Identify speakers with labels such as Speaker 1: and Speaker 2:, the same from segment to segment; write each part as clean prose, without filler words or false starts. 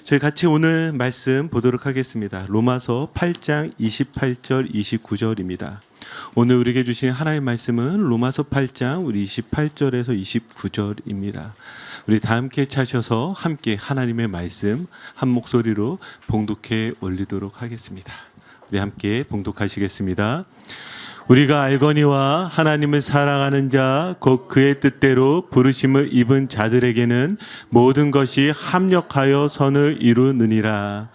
Speaker 1: 저희 같이 오늘 말씀 보도록 하겠습니다. 로마서 8장 28절 29절입니다. 오늘 우리에게 주신 하나님의 말씀은 로마서 8장 우리 28절에서 29절입니다. 우리 다 함께 차셔서 함께 하나님의 말씀 한 목소리로 봉독해 올리도록 하겠습니다. 우리 함께 봉독하시겠습니다. 우리가 알거니와 하나님을 사랑하는 자 곧 그의 뜻대로 부르심을 입은 자들에게는 모든 것이 합력하여 선을 이루느니라.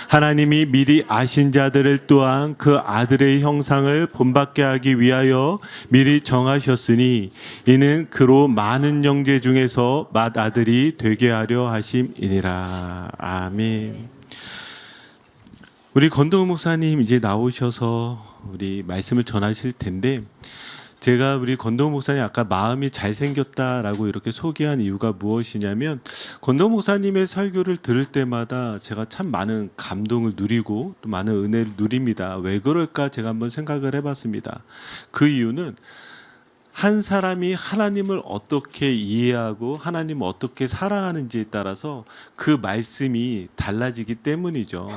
Speaker 1: 하나님이 미리 아신 자들을 또한 그 아들의 형상을 본받게 하기 위하여 미리 정하셨으니 이는 그로 많은 형제 중에서 맏아들이 되게 하려 하심이니라. 아멘. 우리 건동훈 목사님 이제 나오셔서 우리 말씀을 전하실 텐데, 제가 우리 건동훈 목사님 아까 마음이 잘생겼다라고 이렇게 소개한 이유가 무엇이냐면, 건동훈 목사님의 설교를 들을 때마다 제가 참 많은 감동을 누리고 또 많은 은혜를 누립니다. 왜 그럴까 제가 한번 생각을 해봤습니다. 그 이유는 한 사람이 하나님을 어떻게 이해하고 하나님을 어떻게 사랑하는지에 따라서 그 말씀이 달라지기 때문이죠.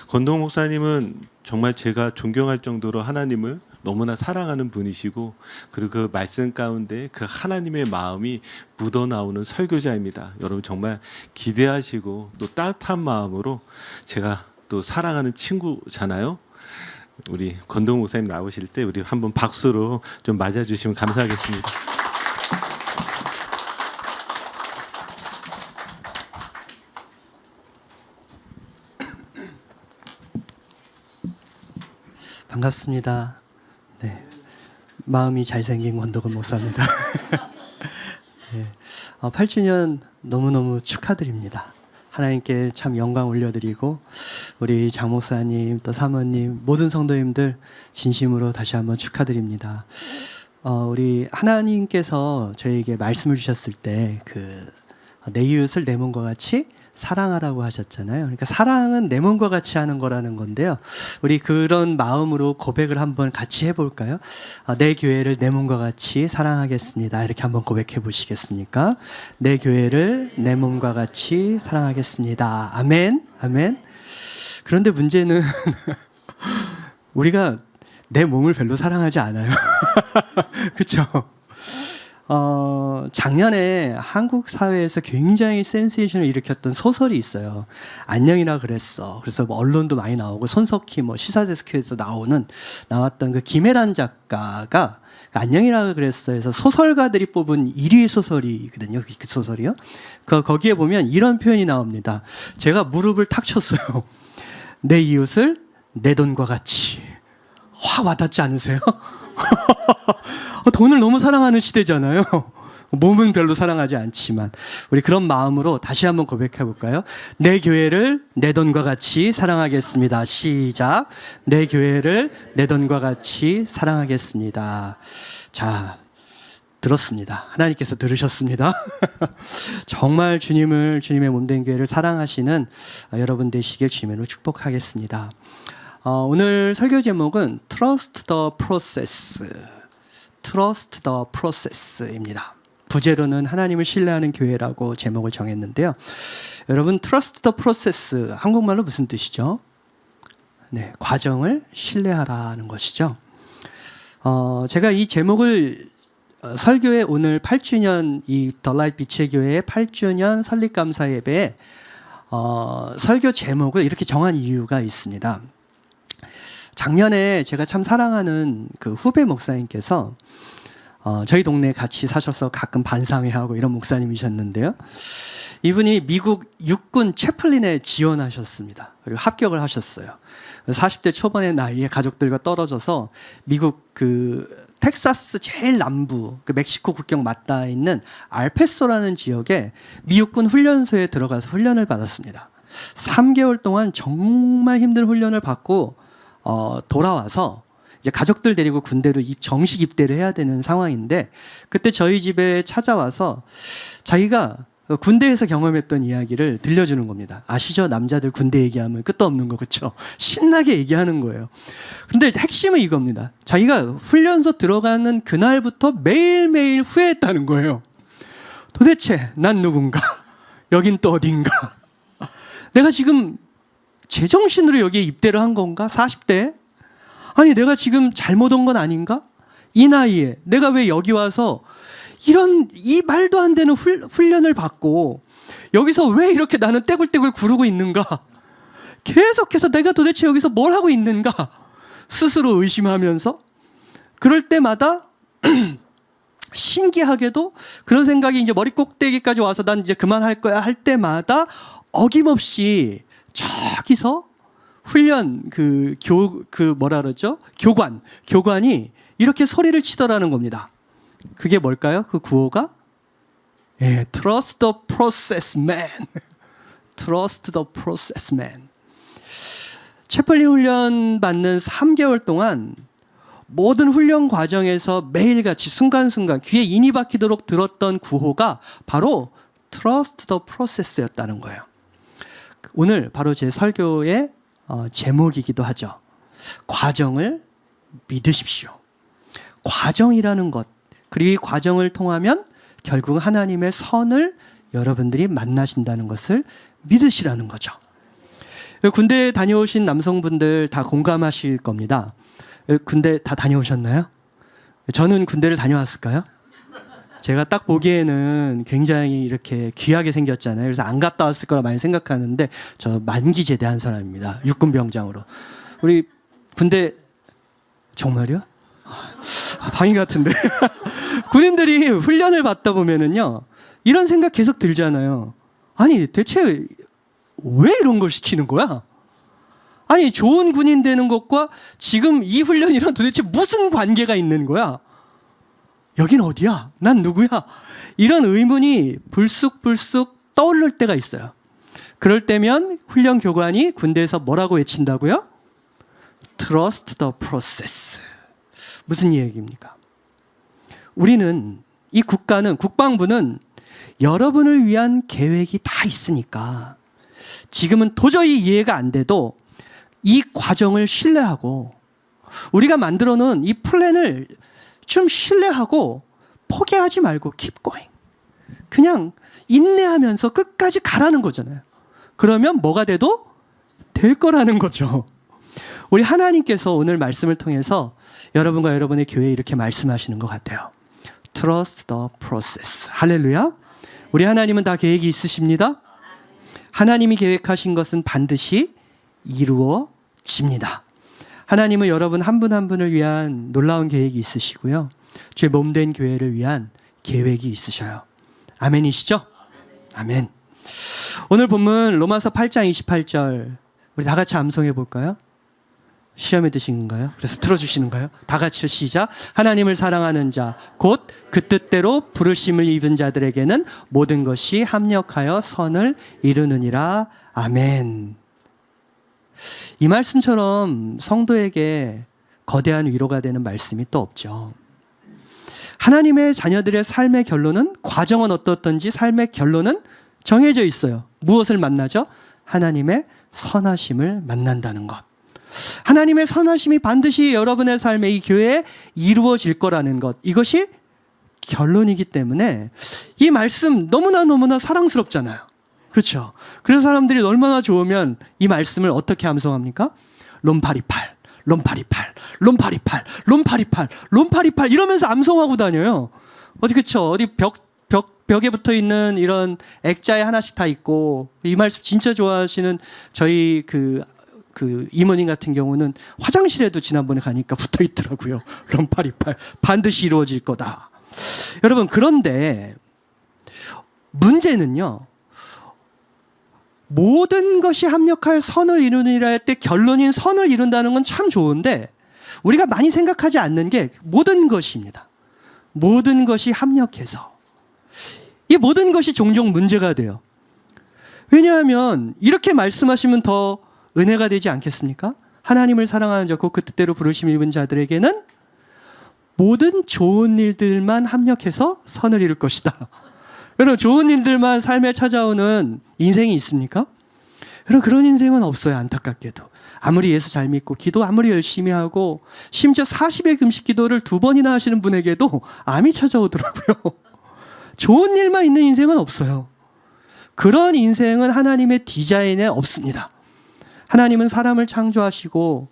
Speaker 1: 건동 목사님은 정말 제가 존경할 정도로 하나님을 너무나 사랑하는 분이시고, 그리고 그 말씀 가운데 그 하나님의 마음이 묻어나오는 설교자입니다. 여러분 정말 기대하시고 또 따뜻한 마음으로, 제가 또 사랑하는 친구잖아요. 우리 건동 목사님 나오실 때 우리 한번 박수로 좀 맞아주시면 감사하겠습니다.
Speaker 2: 반갑습니다. 네, 마음이 잘생긴 권덕은 목사입니다. 네, 8주년 너무너무 축하드립니다. 하나님께 참 영광 올려드리고, 우리 장 목사님 또 사모님 모든 성도님들 진심으로 다시 한번 축하드립니다. 우리 하나님께서 저희에게 말씀을 주셨을 때 내 이웃을 내 몸과 같이 사랑하라고 하셨잖아요. 그러니까 사랑은 내 몸과 같이 하는 거라는 건데요. 우리 그런 마음으로 고백을 한번 같이 해볼까요? 내 교회를 내 몸과 같이 사랑하겠습니다. 이렇게 한번 고백해 보시겠습니까? 내 교회를 내 몸과 같이 사랑하겠습니다. 아멘, 아멘. 그런데 문제는 우리가 내 몸을 별로 사랑하지 않아요. 그렇죠? 작년에 한국 사회에서 굉장히 센세이션을 일으켰던 소설이 있어요. 안녕이라 그랬어. 그래서 뭐 언론도 많이 나오고 손석희 뭐 시사데스크에서 나왔던 그 김혜란 작가가 안녕이라 그랬어에서 소설가들이 뽑은 1위 소설이거든요. 그 소설이요. 거기에 보면 이런 표현이 나옵니다. 제가 무릎을 탁 쳤어요. 내 이웃을 내 돈과 같이. 확 와닿지 않으세요? 돈을 너무 사랑하는 시대잖아요. 몸은 별로 사랑하지 않지만 우리 그런 마음으로 다시 한번 고백해 볼까요? 내 교회를 내 돈과 같이 사랑하겠습니다. 시작. 내 교회를 내 돈과 같이 사랑하겠습니다. 자, 들었습니다. 하나님께서 들으셨습니다. 정말 주님의 몸된 교회를 사랑하시는 여러분 되시길 주님으로 축복하겠습니다. 오늘 설교 제목은 Trust the Process, Trust the Process입니다. 부제로는 하나님을 신뢰하는 교회라고 제목을 정했는데요. 여러분, Trust the Process, 한국말로 무슨 뜻이죠? 네, 과정을 신뢰하라는 것이죠. 제가 이 제목을 설교에 오늘 8주년 이 더라이트 빛의 교회의 8주년 설립감사 예배에 설교 제목을 이렇게 정한 이유가 있습니다. 작년에 제가 참 사랑하는 그 후배 목사님께서 저희 동네에 같이 사셔서 가끔 반상회하고 이런 목사님이셨는데요. 이분이 미국 육군 채플린에 지원하셨습니다. 그리고 합격을 하셨어요. 40대 초반의 나이에 가족들과 떨어져서 미국 그 텍사스 제일 남부 그 멕시코 국경 맞닿아 있는 알페소라는 지역에 미육군 훈련소에 들어가서 훈련을 받았습니다. 3개월 동안 정말 힘든 훈련을 받고 돌아와서 이제 가족들 데리고 군대로 정식 입대를 해야 되는 상황인데, 그때 저희 집에 찾아와서 자기가 군대에서 경험했던 이야기를 들려주는 겁니다. 아시죠? 남자들 군대 얘기하면 끝도 없는 거, 그렇죠? 신나게 얘기하는 거예요. 근데 핵심은 이겁니다. 자기가 훈련소 들어가는 그날부터 매일매일 후회했다는 거예요. 도대체 난 누군가? 여긴 또 어딘가? 내가 지금 제정신으로 여기에 입대를 한 건가? 40대? 아니, 내가 지금 잘못 온 건 아닌가? 이 나이에 내가 왜 여기 와서 이 말도 안 되는 훈련을 받고 여기서 왜 이렇게 나는 떼굴떼굴 구르고 있는가? 계속해서 내가 도대체 여기서 뭘 하고 있는가? 스스로 의심하면서 그럴 때마다 신기하게도 그런 생각이 이제 머리 꼭대기까지 와서 난 이제 그만할 거야 할 때마다 어김없이 저기서 훈련 뭐라 그러죠? 교관이 이렇게 소리를 치더라는 겁니다. 그게 뭘까요? 그 구호가? 예, Trust the process, man. Trust the process, man. 채플린 훈련 받는 3개월 동안 모든 훈련 과정에서 매일같이 순간순간 귀에 인이 박히도록 들었던 구호가 바로 Trust the process였다는 거예요. 오늘 바로 제 설교의 제목이기도 하죠. 과정을 믿으십시오. 과정이라는 것, 그리고 이 과정을 통하면 결국 하나님의 선을 여러분들이 만나신다는 것을 믿으시라는 거죠. 군대 다녀오신 남성분들 다 공감하실 겁니다. 군대 다 다녀오셨나요? 저는 군대를 다녀왔을까요? 제가 딱 보기에는 굉장히 이렇게 귀하게 생겼잖아요. 그래서 안 갔다 왔을 거라 많이 생각하는데 저 만기 제대한 사람입니다. 육군병장으로. 우리 군대 정말요? 방위 같은데. 군인들이 훈련을 받다 보면은요, 이런 생각 계속 들잖아요. 아니, 대체 왜 이런 걸 시키는 거야? 아니, 좋은 군인 되는 것과 지금 이 훈련이랑 도대체 무슨 관계가 있는 거야? 여긴 어디야? 난 누구야? 이런 의문이 불쑥불쑥 떠오를 때가 있어요. 그럴 때면 훈련 교관이 군대에서 뭐라고 외친다고요? Trust the process. 무슨 얘기입니까? 우리는, 이 국방부는 여러분을 위한 계획이 다 있으니까 지금은 도저히 이해가 안 돼도 이 과정을 신뢰하고 우리가 만들어 놓은 이 플랜을 좀 신뢰하고 포기하지 말고 keep going. 그냥 인내하면서 끝까지 가라는 거잖아요. 그러면 뭐가 돼도 될 거라는 거죠. 우리 하나님께서 오늘 말씀을 통해서 여러분과 여러분의 교회에 이렇게 말씀하시는 것 같아요. Trust the process. 할렐루야. 우리 하나님은 다 계획이 있으십니다. 하나님이 계획하신 것은 반드시 이루어집니다. 하나님은 여러분 한 분 한 분을 위한 놀라운 계획이 있으시고요. 주의 몸된 교회를 위한 계획이 있으셔요. 아멘이시죠? 아멘. 오늘 본문 로마서 8장 28절 우리 다 같이 암송해 볼까요? 시험에 드신 건가요? 그래서 틀어주시는가요? 다 같이요. 시작. 하나님을 사랑하는 자 곧 그 뜻대로 부르심을 입은 자들에게는 모든 것이 합력하여 선을 이루느니라. 아멘. 이 말씀처럼 성도에게 거대한 위로가 되는 말씀이 또 없죠. 하나님의 자녀들의 삶의 결론은, 과정은 어떻든지 삶의 결론은 정해져 있어요. 무엇을 만나죠? 하나님의 선하심을 만난다는 것. 하나님의 선하심이 반드시 여러분의 삶에, 이 교회에 이루어질 거라는 것, 이것이 결론이기 때문에 이 말씀 너무나 사랑스럽잖아요. 그렇죠? 그래서 사람들이 얼마나 좋으면 이 말씀을 어떻게 암송합니까? 롬파리팔, 롬파리팔, 롬파리팔, 롬파리팔, 롬파리팔 이러면서 암송하고 다녀요. 어디 그렇죠? 어디 벽에 붙어 있는 이런 액자에 하나씩 다 있고, 이 말씀 진짜 좋아하시는 저희 그 이모님 같은 경우는 화장실에도 지난번에 가니까 붙어 있더라고요. 롬파리팔 반드시 이루어질 거다. 여러분, 그런데 문제는요, 모든 것이 합력하여 선을 이루느니라 할 때 결론인 선을 이룬다는 건 참 좋은데 우리가 많이 생각하지 않는 게 모든 것입니다. 모든 것이 합력해서 이 모든 것이 종종 문제가 돼요. 왜냐하면 이렇게 말씀하시면 더 은혜가 되지 않겠습니까? 하나님을 사랑하는 자 곧 그 뜻대로 부르심 입은 자들에게는 모든 좋은 일들만 합력해서 선을 이룰 것이다. 여러분, 좋은 일들만 삶에 찾아오는 인생이 있습니까? 여러분, 그런 인생은 없어요. 안타깝게도. 아무리 예수 잘 믿고 기도 아무리 열심히 하고 심지어 40일 금식 기도를 2번이나 하시는 분에게도 암이 찾아오더라고요. 좋은 일만 있는 인생은 없어요. 그런 인생은 하나님의 디자인에 없습니다. 하나님은 사람을 창조하시고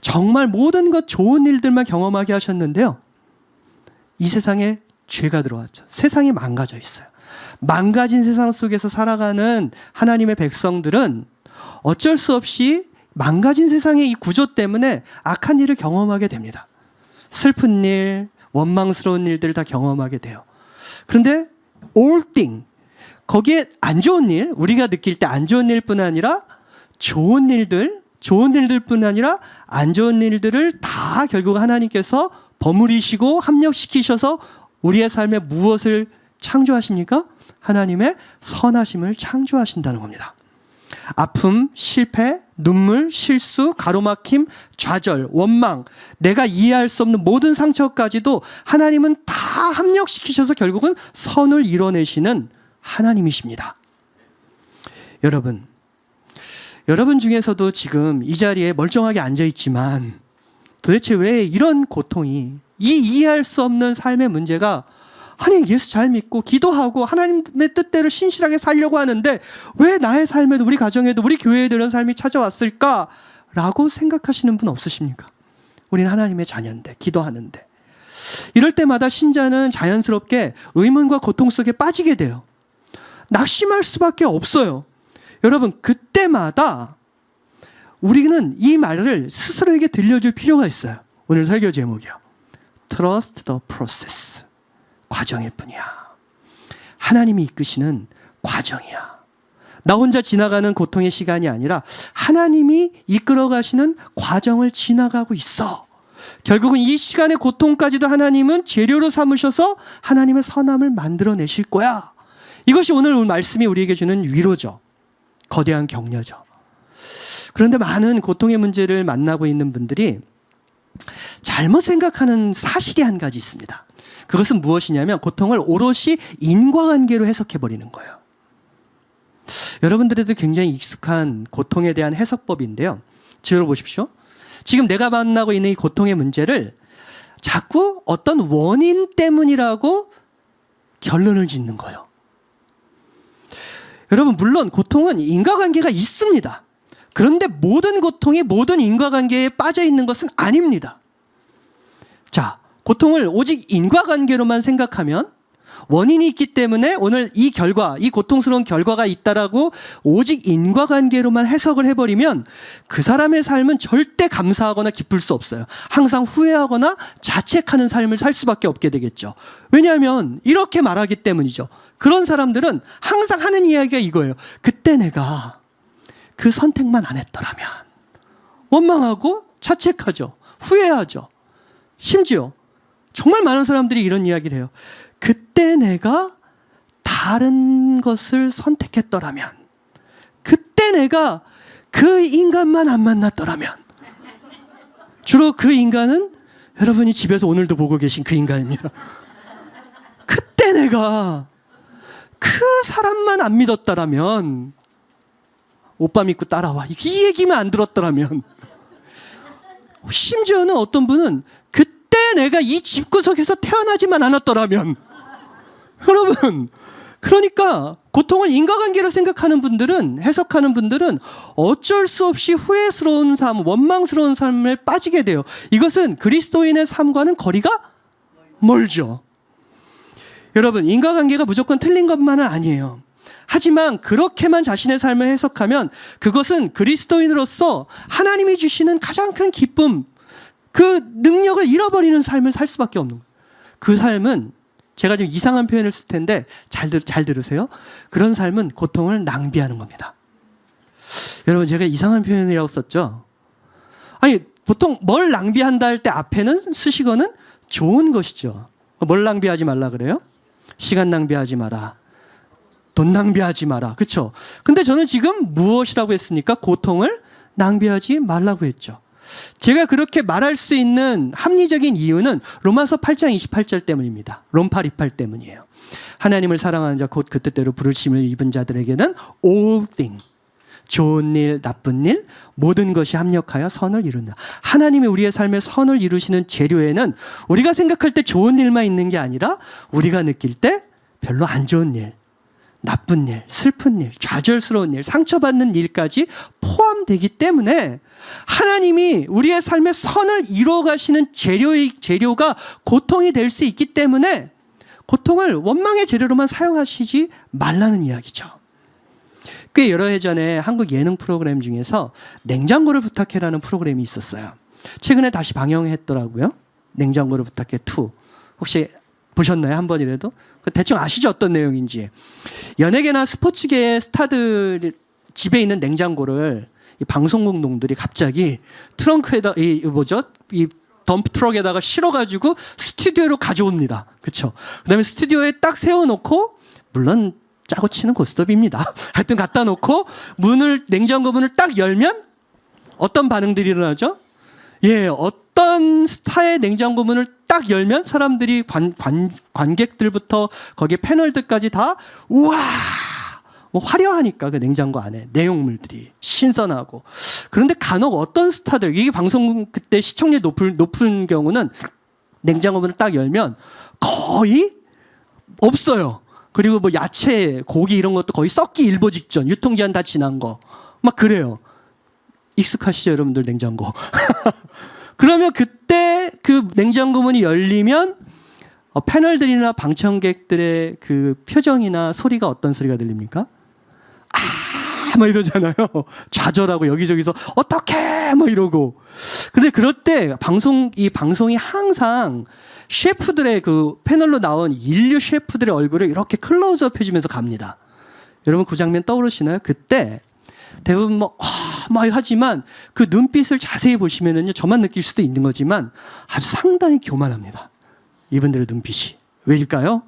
Speaker 2: 정말 모든 것 좋은 일들만 경험하게 하셨는데요. 이 세상에 죄가 들어왔죠. 세상이 망가져 있어요. 망가진 세상 속에서 살아가는 하나님의 백성들은 어쩔 수 없이 망가진 세상의 이 구조 때문에 악한 일을 경험하게 됩니다. 슬픈 일, 원망스러운 일들을 다 경험하게 돼요. 그런데 all thing, 거기에 안 좋은 일, 우리가 느낄 때 안 좋은 일뿐 아니라 좋은 일들뿐 아니라 안 좋은 일들을 다 결국 하나님께서 버무리시고 합력시키셔서 우리의 삶에 무엇을 창조하십니까? 하나님의 선하심을 창조하신다는 겁니다. 아픔, 실패, 눈물, 실수, 가로막힘, 좌절, 원망, 내가 이해할 수 없는 모든 상처까지도 하나님은 다 합력시키셔서 결국은 선을 이뤄내시는 하나님이십니다. 여러분 중에서도 지금 이 자리에 멀쩡하게 앉아있지만 도대체 왜 이런 고통이, 이 이해할 수 없는 삶의 문제가, 아니 예수 잘 믿고 기도하고 하나님의 뜻대로 신실하게 살려고 하는데 왜 나의 삶에도, 우리 가정에도, 우리 교회에도 이런 삶이 찾아왔을까라고 생각하시는 분 없으십니까? 우리는 하나님의 자녀인데, 기도하는데. 이럴 때마다 신자는 자연스럽게 의문과 고통 속에 빠지게 돼요. 낙심할 수밖에 없어요. 여러분, 그때마다 우리는 이 말을 스스로에게 들려줄 필요가 있어요. 오늘 설교 제목이요. Trust the process. 과정일 뿐이야. 하나님이 이끄시는 과정이야. 나 혼자 지나가는 고통의 시간이 아니라 하나님이 이끌어 가시는 과정을 지나가고 있어. 결국은 이 시간의 고통까지도 하나님은 재료로 삼으셔서 하나님의 선함을 만들어내실 거야. 이것이 오늘 말씀이 우리에게 주는 위로죠. 거대한 격려죠. 그런데 많은 고통의 문제를 만나고 있는 분들이 잘못 생각하는 사실이 한 가지 있습니다. 그것은 무엇이냐면 고통을 오롯이 인과관계로 해석해버리는 거예요. 여러분들에도 굉장히 익숙한 고통에 대한 해석법인데요. 들어보십시오. 지금 내가 만나고 있는 이 고통의 문제를 자꾸 어떤 원인 때문이라고 결론을 짓는 거예요. 여러분, 물론 고통은 인과관계가 있습니다. 그런데 모든 고통이 모든 인과관계에 빠져 있는 것은 아닙니다. 자, 고통을 오직 인과관계로만 생각하면, 원인이 있기 때문에 오늘 이 결과, 이 고통스러운 결과가 있다라고 오직 인과관계로만 해석을 해버리면 그 사람의 삶은 절대 감사하거나 기쁠 수 없어요. 항상 후회하거나 자책하는 삶을 살 수밖에 없게 되겠죠. 왜냐하면 이렇게 말하기 때문이죠. 그런 사람들은 항상 하는 이야기가 이거예요. 그때 내가 그 선택만 안 했더라면. 원망하고 자책하죠. 후회하죠. 심지어 정말 많은 사람들이 이런 이야기를 해요. 그때 내가 다른 것을 선택했더라면, 그때 내가 그 인간만 안 만났더라면. 주로 그 인간은 여러분이 집에서 오늘도 보고 계신 그 인간입니다. 그때 내가 그 사람만 안 믿었더라면, 오빠 믿고 따라와, 이 얘기만 안 들었더라면. 심지어는 어떤 분은 그때 내가 이 집구석에서 태어나지만 않았더라면. 여러분, 그러니까 고통을 인과관계로 생각하는 분들은, 해석하는 분들은 어쩔 수 없이 후회스러운 삶, 원망스러운 삶에 빠지게 돼요. 이것은 그리스도인의 삶과는 거리가 멀죠. 여러분, 인과관계가 무조건 틀린 것만은 아니에요. 하지만 그렇게만 자신의 삶을 해석하면 그것은 그리스도인으로서 하나님이 주시는 가장 큰 기쁨, 그 능력을 잃어버리는 삶을 살 수밖에 없는 거예요. 그 삶은, 제가 지금 이상한 표현을 쓸 텐데 잘 들으세요. 그런 삶은 고통을 낭비하는 겁니다. 여러분, 제가 이상한 표현이라고 썼죠? 아니, 보통 뭘 낭비한다 할 때 앞에는 쓰시거는 좋은 것이죠. 뭘 낭비하지 말라 그래요? 시간 낭비하지 마라. 돈 낭비하지 마라. 그렇죠? 근데 저는 지금 무엇이라고 했습니까? 고통을 낭비하지 말라고 했죠. 제가 그렇게 말할 수 있는 합리적인 이유는 로마서 8장 28절 때문입니다. 롬8 28 때문이에요. 하나님을 사랑하는 자 곧 그 뜻대로 부르심을 입은 자들에게는 all thing, 좋은 일, 나쁜 일, 모든 것이 합력하여 선을 이룬다. 하나님이 우리의 삶에 선을 이루시는 재료에는 우리가 생각할 때 좋은 일만 있는 게 아니라 우리가 느낄 때 별로 안 좋은 일, 나쁜 일, 슬픈 일, 좌절스러운 일, 상처받는 일까지 포함되기 때문에 하나님이 우리의 삶에 선을 이루어 가시는 재료가 고통이 될 수 있기 때문에 고통을 원망의 재료로만 사용하시지 말라는 이야기죠. 꽤 여러 해 전에 한국 예능 프로그램 중에서 냉장고를 부탁해라는 프로그램이 있었어요. 최근에 다시 방영했더라고요. 냉장고를 부탁해 2. 혹시 보셨나요? 한 번이라도? 대충 아시죠? 어떤 내용인지. 연예계나 스포츠계의 스타들 집에 있는 냉장고를 이 방송국 놈들이 갑자기 트렁크에다 이 덤프 트럭에다가 실어가지고 스튜디오로 가져옵니다. 그렇죠? 그다음에 스튜디오에 딱 세워놓고, 물론 짜고 치는 고스톱입니다. 하여튼 갖다 놓고 냉장고 문을 딱 열면 어떤 반응들이 일어나죠? 예, 어떤 스타의 냉장고 문을 딱 열면 사람들이 관객들부터 거기에 패널들까지 다 우와, 뭐 화려하니까 그 냉장고 안에 내용물들이 신선하고. 그런데 간혹 어떤 스타들, 이게 방송 그때 시청률이 높은 경우는 냉장고 문을 딱 열면 거의 없어요. 그리고 뭐 야채, 고기 이런 것도 거의 썩기 일보 직전, 유통기한 다 지난 거 막 그래요. 익숙하시죠, 여러분들 냉장고? 그러면 그때 그 냉장고 문이 열리면 패널들이나 방청객들의 그 표정이나 소리가 어떤 소리가 들립니까? 막 이러잖아요. 좌절하고 여기저기서 어떡해 막 이러고. 근데 그럴 때 이 방송이 항상 셰프들의 그 패널로 나온 인류 셰프들의 얼굴을 이렇게 클로즈업 해주면서 갑니다. 여러분 그 장면 떠오르시나요? 그때 대부분 막 하지만 그 눈빛을 자세히 보시면은요, 저만 느낄 수도 있는 거지만 아주 상당히 교만합니다. 이분들의 눈빛이. 왜일까요?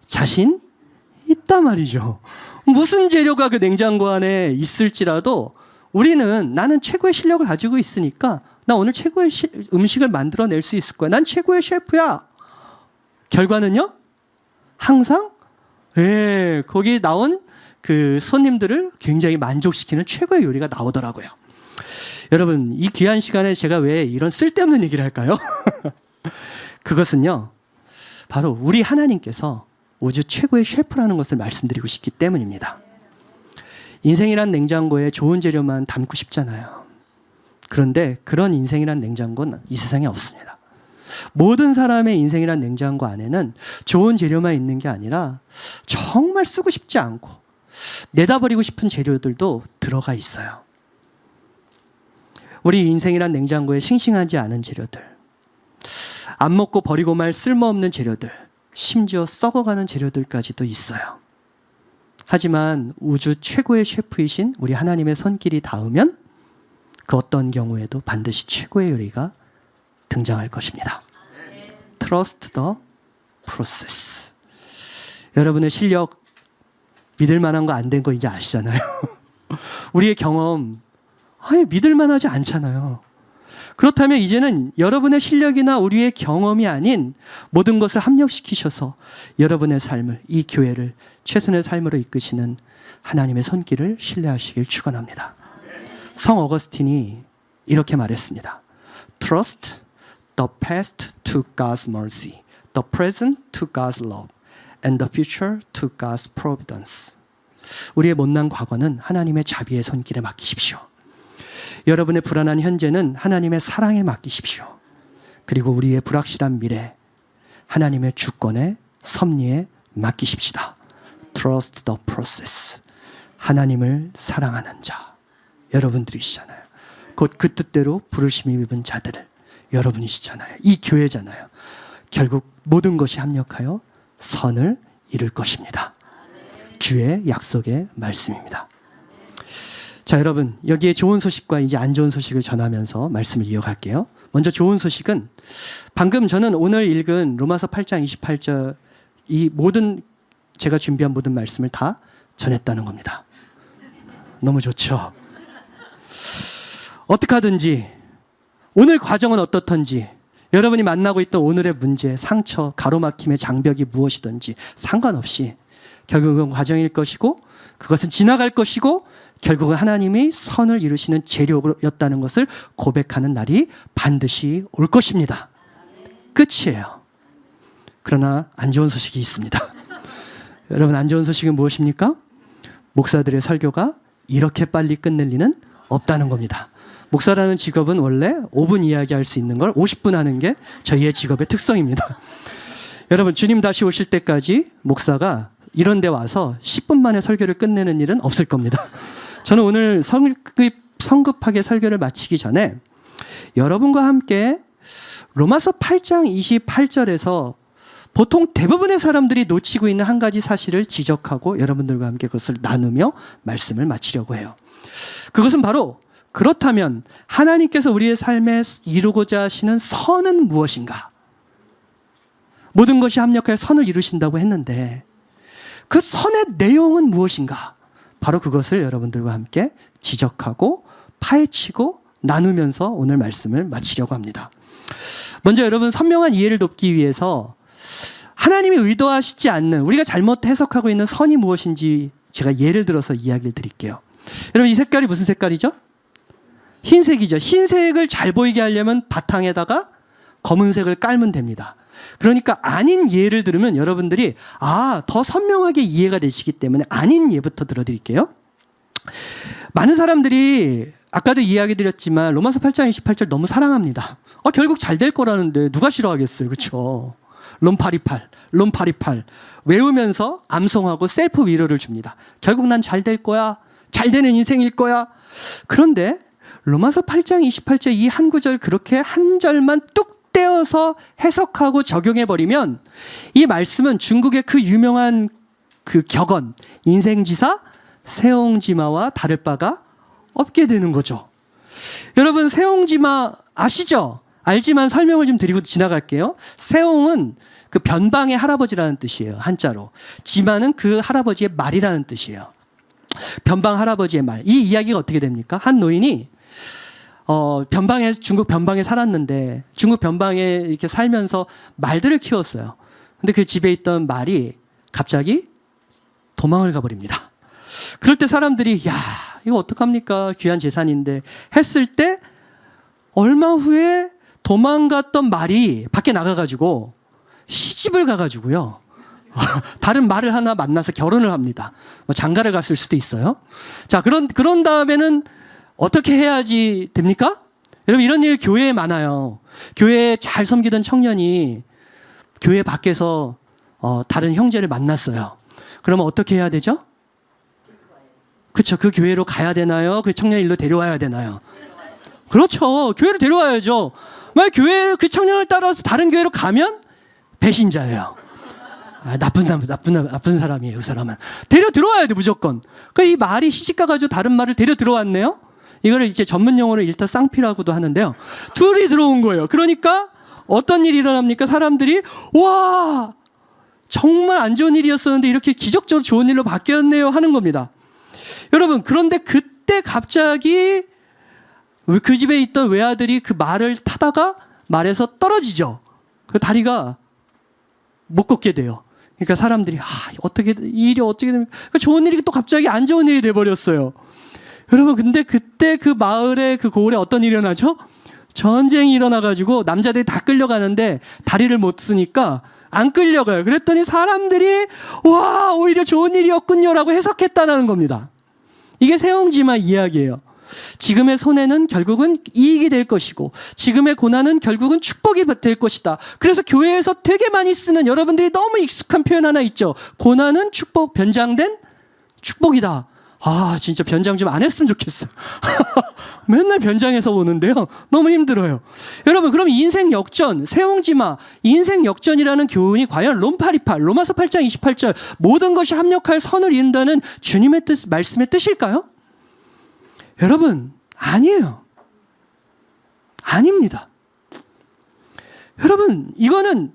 Speaker 2: 자신 있단 말이죠. 무슨 재료가 그 냉장고 안에 있을지라도 나는 최고의 실력을 가지고 있으니까 나 오늘 최고의 음식을 만들어낼 수 있을 거야. 난 최고의 셰프야. 결과는요? 항상 거기 나온 그 손님들을 굉장히 만족시키는 최고의 요리가 나오더라고요. 여러분, 이 귀한 시간에 제가 왜 이런 쓸데없는 얘기를 할까요? 그것은요, 바로 우리 하나님께서 우주 최고의 셰프라는 것을 말씀드리고 싶기 때문입니다. 인생이란 냉장고에 좋은 재료만 담고 싶잖아요. 그런데 그런 인생이란 냉장고는 이 세상에 없습니다. 모든 사람의 인생이란 냉장고 안에는 좋은 재료만 있는 게 아니라 정말 쓰고 싶지 않고 내다버리고 싶은 재료들도 들어가 있어요. 우리 인생이란 냉장고에 싱싱하지 않은 재료들, 안 먹고 버리고 말 쓸모없는 재료들, 심지어 썩어가는 재료들까지도 있어요. 하지만 우주 최고의 셰프이신 우리 하나님의 손길이 닿으면 그 어떤 경우에도 반드시 최고의 요리가 등장할 것입니다. Trust the process. 여러분의 실력 믿을 만한 거 안 된 거 이제 아시잖아요. 우리의 경험 믿을 만하지 않잖아요. 그렇다면 이제는 여러분의 실력이나 우리의 경험이 아닌 모든 것을 합력시키셔서 여러분의 삶을, 이 교회를 최선의 삶으로 이끄시는 하나님의 손길을 신뢰하시길 축원합니다. 성 어거스틴이 이렇게 말했습니다. Trust the past to God's mercy, the present to God's love, and the future to God's providence. 우리의 못난 과거는 하나님의 자비의 손길에 맡기십시오. 여러분의 불안한 현재는 하나님의 사랑에 맡기십시오. 그리고 우리의 불확실한 미래, 하나님의 주권에, 섭리에 맡기십시다. Trust the process. 하나님을 사랑하는 자, 여러분들이시잖아요. 곧 그 뜻대로 부르심이 입은 자들을 여러분이시잖아요. 이 교회잖아요. 결국 모든 것이 합력하여 선을 이룰 것입니다. 주의 약속의 말씀입니다. 자, 여러분, 여기에 좋은 소식과 이제 안 좋은 소식을 전하면서 말씀을 이어갈게요. 먼저 좋은 소식은 방금 저는 오늘 읽은 로마서 8장 28절 이 모든 제가 준비한 모든 말씀을 다 전했다는 겁니다. 너무 좋죠? 어떻게 하든지 오늘 과정은 어떻든지 여러분이 만나고 있던 오늘의 문제, 상처, 가로막힘의 장벽이 무엇이든지 상관없이 결국은 과정일 것이고 그것은 지나갈 것이고 결국은 하나님이 선을 이루시는 재료였다는 것을 고백하는 날이 반드시 올 것입니다. 끝이에요. 그러나 안 좋은 소식이 있습니다. 여러분, 안 좋은 소식은 무엇입니까? 목사들의 설교가 이렇게 빨리 끝낼 리는 없다는 겁니다. 목사라는 직업은 원래 5분 이야기할 수 있는 걸 50분 하는 게 저희의 직업의 특성입니다. 여러분, 주님 다시 오실 때까지 목사가 이런 데 와서 10분 만에 설교를 끝내는 일은 없을 겁니다. 저는 오늘 성급하게 설교를 마치기 전에 여러분과 함께 로마서 8장 28절에서 보통 대부분의 사람들이 놓치고 있는 한 가지 사실을 지적하고 여러분들과 함께 그것을 나누며 말씀을 마치려고 해요. 그것은 바로, 그렇다면 하나님께서 우리의 삶에 이루고자 하시는 선은 무엇인가? 모든 것이 합력하여 선을 이루신다고 했는데 그 선의 내용은 무엇인가? 바로 그것을 여러분들과 함께 지적하고 파헤치고 나누면서 오늘 말씀을 마치려고 합니다. 먼저 여러분, 선명한 이해를 돕기 위해서 하나님이 의도하시지 않는, 우리가 잘못 해석하고 있는 선이 무엇인지 제가 예를 들어서 이야기를 드릴게요. 여러분, 이 색깔이 무슨 색깔이죠? 흰색이죠. 흰색을 잘 보이게 하려면 바탕에다가 검은색을 깔면 됩니다. 그러니까 아닌 예를 들으면 여러분들이 더 선명하게 이해가 되시기 때문에 아닌 예부터 들어드릴게요. 많은 사람들이 아까도 이야기 드렸지만 로마서 8장 28절 너무 사랑합니다. 결국 잘 될 거라는데 누가 싫어하겠어요. 그렇죠? 롬파리팔 외우면서 암송하고 셀프 위로를 줍니다. 결국 난 잘 될 거야. 잘 되는 인생일 거야. 그런데 로마서 8장 28절 이 한 구절 그렇게 한 절만 뚝 떼어서 해석하고 적용해버리면 이 말씀은 중국의 그 유명한 그 격언, 인생지사 세옹지마와 다를 바가 없게 되는 거죠. 여러분, 세옹지마 아시죠? 알지만 설명을 좀 드리고 지나갈게요. 세옹은 그 변방의 할아버지라는 뜻이에요. 한자로. 지마는 그 할아버지의 말이라는 뜻이에요. 변방 할아버지의 말. 이 이야기가 어떻게 됩니까? 한 노인이 중국 변방에 살았는데 중국 변방에 이렇게 살면서 말들을 키웠어요. 근데 그 집에 있던 말이 갑자기 도망을 가버립니다. 그럴 때 사람들이 이거 어떡합니까? 귀한 재산인데 했을 때 얼마 후에 도망갔던 말이 밖에 나가가지고 시집을 가가지고요. 다른 말을 하나 만나서 결혼을 합니다. 장가를 갔을 수도 있어요. 자, 그런 다음에는 어떻게 해야지 됩니까? 여러분, 이런 일 교회에 많아요. 교회에 잘 섬기던 청년이 교회 밖에서 다른 형제를 만났어요. 그러면 어떻게 해야 되죠? 그렇죠. 그 교회로 가야 되나요? 그 청년 일로 데려와야 되나요? 그렇죠. 교회로 데려와야죠. 만약 그 청년을 따라서 다른 교회로 가면 배신자예요. 나쁜 사람이에요. 그 사람은 데려 들어와야 돼, 무조건. 그러니까 이 말이 시집가가지고 다른 말을 데려 들어왔네요. 이거를 이제 전문 용어로 일단 쌍피라고도 하는데요. 둘이 들어온 거예요. 그러니까 어떤 일이 일어납니까? 사람들이 와, 정말 안 좋은 일이었었는데 이렇게 기적적으로 좋은 일로 바뀌었네요 하는 겁니다. 여러분, 그런데 그때 갑자기 그 집에 있던 외아들이 그 말을 타다가 말에서 떨어지죠. 그 다리가 못 걷게 돼요. 그러니까 사람들이 어떻게 이 일이 어떻게 됩니까? 그 좋은 일이 또 갑자기 안 좋은 일이 돼버렸어요. 여러분, 근데 그때 그 마을에 그 고을에 어떤 일이 일어나죠? 전쟁이 일어나가지고 남자들이 다 끌려가는데 다리를 못 쓰니까 안 끌려가요. 그랬더니 사람들이 와, 오히려 좋은 일이었군요라고 해석했다는 겁니다. 이게 세옹지마 이야기예요. 지금의 손해는 결국은 이익이 될 것이고 지금의 고난은 결국은 축복이 될 것이다. 그래서 교회에서 되게 많이 쓰는 여러분들이 너무 익숙한 표현 하나 있죠. 고난은 축복, 변장된 축복이다. 진짜 변장 좀 안 했으면 좋겠어. 맨날 변장해서 오는데요. 너무 힘들어요. 여러분, 그럼 인생 역전, 세옹지마, 인생 역전이라는 교훈이 과연 롬파리팔, 로마서 8장 28절 모든 것이 합력하여 선을 이룬다는 주님의 뜻, 말씀의 뜻일까요? 여러분, 아니에요. 아닙니다. 여러분, 이거는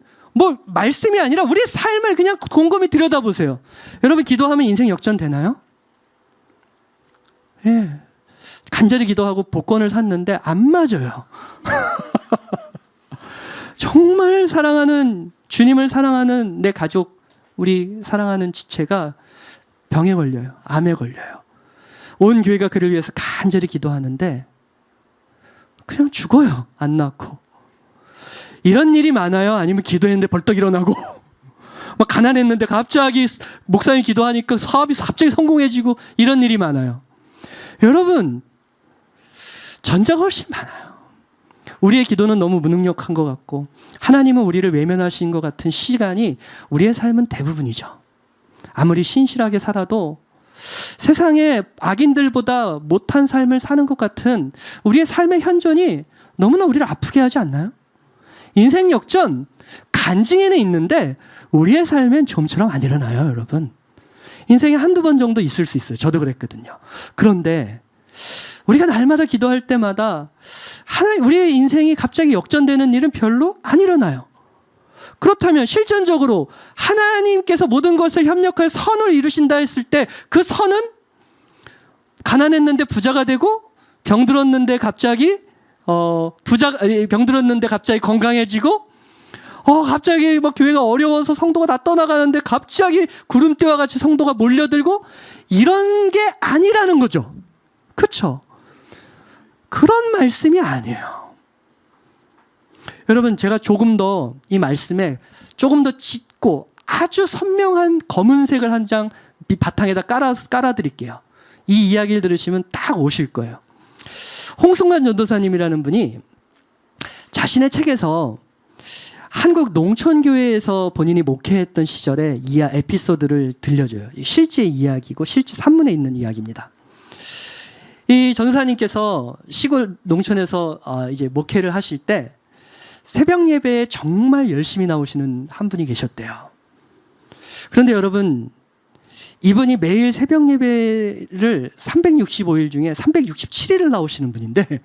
Speaker 2: 말씀이 아니라 우리의 삶을 그냥 곰곰이 들여다보세요. 여러분, 기도하면 인생 역전 되나요? 예. 간절히 기도하고 복권을 샀는데 안 맞아요. 정말 사랑하는, 주님을 사랑하는 내 가족, 우리 사랑하는 지체가 병에 걸려요. 암에 걸려요. 온 교회가 그를 위해서 간절히 기도하는데 그냥 죽어요. 안 낫고. 이런 일이 많아요? 아니면 기도했는데 벌떡 일어나고 막 가난했는데 갑자기 목사님 기도하니까 사업이 갑자기 성공해지고 이런 일이 많아요. 여러분, 전자가 훨씬 많아요. 우리의 기도는 너무 무능력한 것 같고 하나님은 우리를 외면하신 것 같은 시간이 우리의 삶은 대부분이죠. 아무리 신실하게 살아도 세상에 악인들보다 못한 삶을 사는 것 같은 우리의 삶의 현존이 너무나 우리를 아프게 하지 않나요? 인생 역전 간증에는 있는데 우리의 삶엔 좀처럼 안 일어나요, 여러분. 인생에 한두 번 정도 있을 수 있어요. 저도 그랬거든요. 그런데 우리가 날마다 기도할 때마다 우리의 인생이 갑자기 역전되는 일은 별로 안 일어나요. 그렇다면 실전적으로 하나님께서 모든 것을 협력하여 선을 이루신다 했을 때 그 선은 가난했는데 부자가 되고 병들었는데 갑자기 병들었는데 갑자기 건강해지고 갑자기 막 교회가 어려워서 성도가 다 떠나가는데 갑자기 구름대와 같이 성도가 몰려들고 이런 게 아니라는 거죠. 그렇죠? 그런 말씀이 아니에요. 여러분, 제가 조금 더 이 말씀에 조금 더 짙고 아주 선명한 검은색을 한 장 바탕에다 깔아드릴게요. 이 이야기를 들으시면 딱 오실 거예요. 홍승관 전도사님이라는 분이 자신의 책에서 한국 농촌교회에서 본인이 목회했던 시절의 에피소드를 들려줘요. 실제 이야기고 실제 산문에 있는 이야기입니다. 이 전도사님께서 시골 농촌에서 이제 목회를 하실 때 새벽 예배에 정말 열심히 나오시는 한 분이 계셨대요. 그런데 여러분, 이분이 매일 새벽 예배를 365일 중에 367일을 나오시는 분인데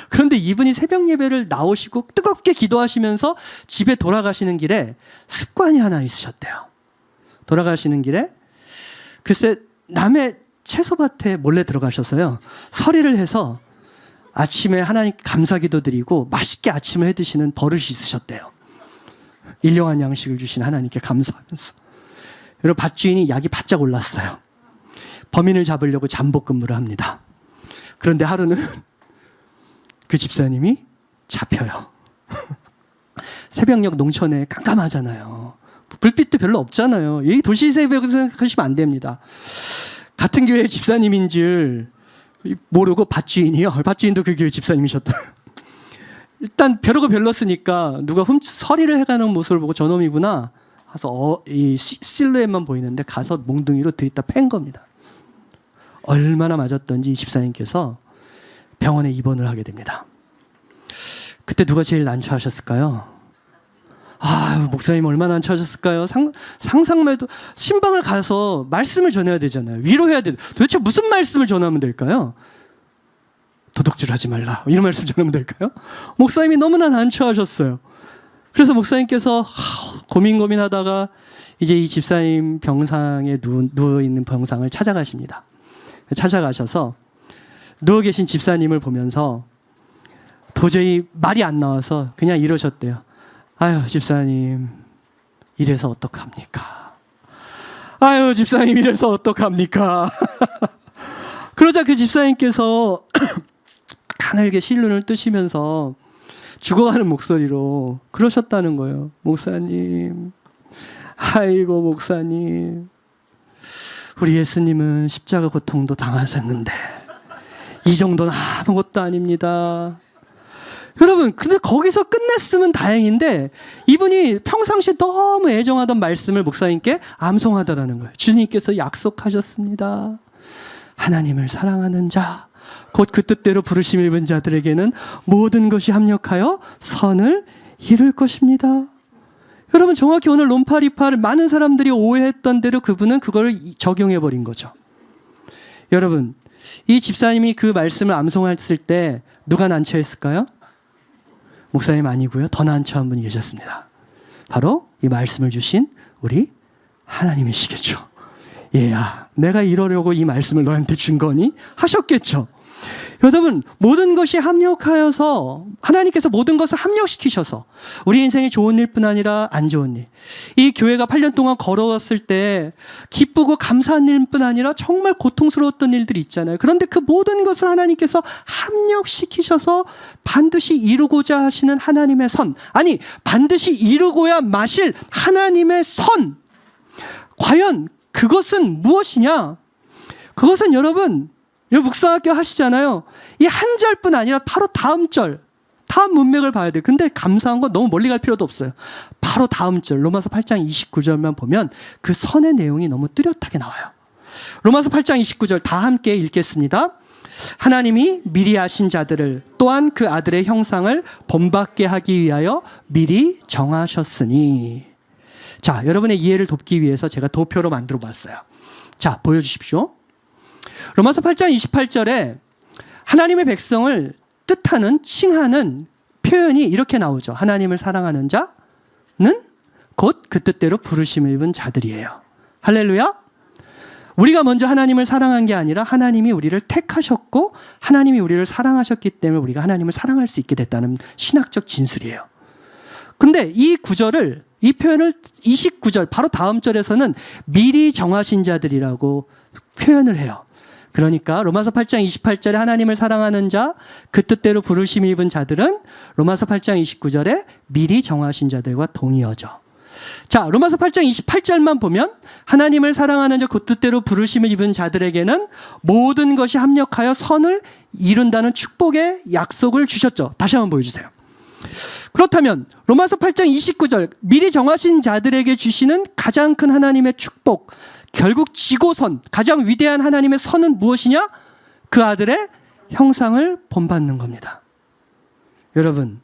Speaker 2: 그런데 이분이 새벽 예배를 나오시고 뜨겁게 기도하시면서 집에 돌아가시는 길에 습관이 하나 있으셨대요. 돌아가시는 길에 글쎄 남의 채소밭에 몰래 들어가셔서요, 서리를 해서 아침에 하나님께 감사기도 드리고 맛있게 아침을 해 드시는 버릇이 있으셨대요. 일용한 양식을 주신 하나님께 감사하면서. 여러분, 밭주인이 약이 바짝 올랐어요. 범인을 잡으려고 잠복 근무를 합니다. 그런데 하루는 그 집사님이 잡혀요. 새벽녘 농촌에 깜깜하잖아요. 불빛도 별로 없잖아요. 이 도시 새벽을 생각하시면 안 됩니다. 같은 교회 집사님인 줄 모르고 밭주인도 그 교회 집사님이셨다. 일단 벼르고 별렀으니까 누가 서리를 해가는 모습을 보고 저놈이구나 가서 이 실루엣만 보이는데 가서 몽둥이로 들이다 팬 겁니다. 얼마나 맞았던지 이 집사님께서 병원에 입원을 하게 됩니다. 그때 누가 제일 난처하셨을까요? 목사님 얼마나 난처하셨을까요? 상상만 해도 신방을 가서 말씀을 전해야 되잖아요. 위로해야 돼. 도대체 무슨 말씀을 전하면 될까요? 도둑질 하지 말라, 이런 말씀 전하면 될까요? 목사님이 너무나 난처하셨어요. 그래서 목사님께서 고민하다가 이제 이 집사님 병상에 누워있는 병상을 찾아가십니다. 찾아가셔서 누워 계신 집사님을 보면서 도저히 말이 안 나와서 그냥 이러셨대요. 아유, 집사님 이래서 어떡합니까? 아유, 집사님 이래서 어떡합니까? 그러자 그 집사님께서 가늘게 실눈을 뜨시면서 죽어가는 목소리로 그러셨다는 거예요. 목사님, 아이고 목사님, 우리 예수님은 십자가 고통도 당하셨는데 이 정도는 아무것도 아닙니다. 여러분, 근데 거기서 끝냈으면 다행인데 이분이 평상시에 너무 애정하던 말씀을 목사님께 암송하더라는 거예요. 주님께서 약속하셨습니다. 하나님을 사랑하는 자, 곧 그 뜻대로 부르심을 입은 자들에게는 모든 것이 합력하여 선을 이룰 것입니다. 여러분, 정확히 오늘 롬파리파를 많은 사람들이 오해했던 대로 그분은 그걸 적용해버린 거죠. 여러분, 이 집사님이 그 말씀을 암송했을 때 누가 난처했을까요? 목사님 아니고요. 더 난처한 분이 계셨습니다. 바로 이 말씀을 주신 우리 하나님이시겠죠. 얘야, 내가 이러려고 이 말씀을 너한테 준 거니? 하셨겠죠. 여러분, 모든 것이 합력하여서 하나님께서 모든 것을 합력시키셔서 우리 인생에 좋은 일뿐 아니라 안 좋은 일, 이 교회가 8년 동안 걸어왔을 때 기쁘고 감사한 일뿐 아니라 정말 고통스러웠던 일들이 있잖아요. 그런데 그 모든 것을 하나님께서 합력시키셔서 반드시 이루고자 하시는 하나님의 선, 아니 반드시 이루고야 마실 하나님의 선, 과연 그것은 무엇이냐? 그것은 여러분 묵상학교 하시잖아요. 이 한 절뿐 아니라 바로 다음 절, 다음 문맥을 봐야 돼요. 근데 감사한 건 너무 멀리 갈 필요도 없어요. 바로 다음 절, 로마서 8장 29절만 보면 그 선의 내용이 너무 뚜렷하게 나와요. 로마서 8장 29절 다 함께 읽겠습니다. 하나님이 미리 아신 자들을 또한 그 아들의 형상을 본받게 하기 위하여 미리 정하셨으니. 자, 여러분의 이해를 돕기 위해서 제가 도표로 만들어 봤어요. 자, 보여주십시오. 로마서 8장 28절에 하나님의 백성을 뜻하는, 칭하는 표현이 이렇게 나오죠. 하나님을 사랑하는 자는 곧 그 뜻대로 부르심을 입은 자들이에요. 할렐루야. 우리가 먼저 하나님을 사랑한 게 아니라 하나님이 우리를 택하셨고 하나님이 우리를 사랑하셨기 때문에 우리가 하나님을 사랑할 수 있게 됐다는 신학적 진술이에요. 근데 이 구절을, 이 표현을 29절 바로 다음 절에서는 미리 정하신 자들이라고 표현을 해요. 그러니까 로마서 8장 28절에 하나님을 사랑하는 자, 그 뜻대로 부르심 입은 자들은 로마서 8장 29절에 미리 정하신 자들과 동의어죠. 자, 로마서 8장 28절만 보면 하나님을 사랑하는 자, 그 뜻대로 부르심을 입은 자들에게는 모든 것이 합력하여 선을 이룬다는 축복의 약속을 주셨죠. 다시 한번 보여주세요. 그렇다면 로마서 8장 29절 미리 정하신 자들에게 주시는 가장 큰 하나님의 축복, 결국 지고선, 가장 위대한 하나님의 선은 무엇이냐? 그 아들의 형상을 본받는 겁니다. 여러분,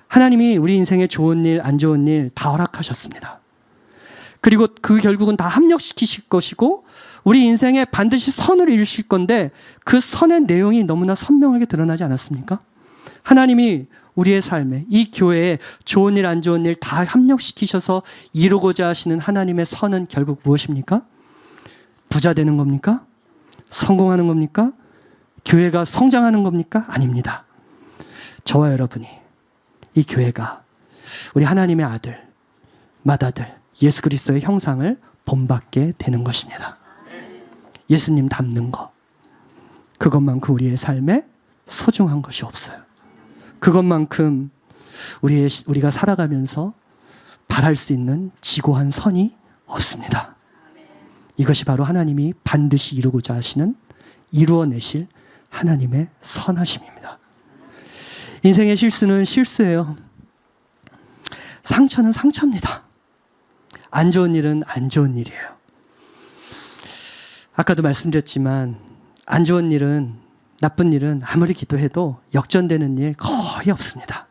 Speaker 2: 하나님이 우리 인생에 좋은 일, 안 좋은 일 다 허락하셨습니다. 그리고 그 결국은 다 합력시키실 것이고 우리 인생에 반드시 선을 이루실 건데 그 선의 내용이 너무나 선명하게 드러나지 않았습니까? 하나님이 우리의 삶에, 이 교회에 좋은 일, 안 좋은 일 다 합력시키셔서 이루고자 하시는 하나님의 선은 결국 무엇입니까? 부자 되는 겁니까? 성공하는 겁니까? 교회가 성장하는 겁니까? 아닙니다. 저와 여러분이, 이 교회가 우리 하나님의 아들, 맏아들, 예수 그리스도의 형상을 본받게 되는 것입니다. 예수님 닮는 것, 그것만큼 우리의 삶에 소중한 것이 없어요. 그것만큼 우리가 살아가면서 바랄 수 있는 지고한 선이 없습니다. 이것이 바로 하나님이 반드시 이루고자 하시는, 이루어내실 하나님의 선하심입니다. 인생의 실수는 실수예요. 상처는 상처입니다. 안 좋은 일은 안 좋은 일이에요. 아까도 말씀드렸지만 안 좋은 일은, 나쁜 일은 아무리 기도해도 역전되는 일 거의 없습니다.